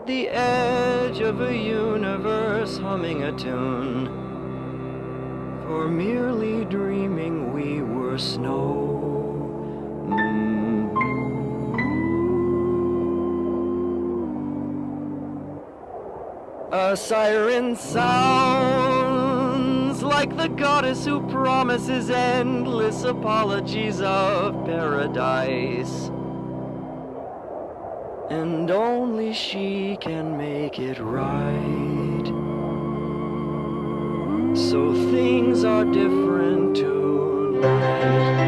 at the edge of a universe humming a tune. For merely dreaming we were snow. A siren sounds like the goddess who promises endless apologies of paradise. And only she can make it right. So things are different tonight.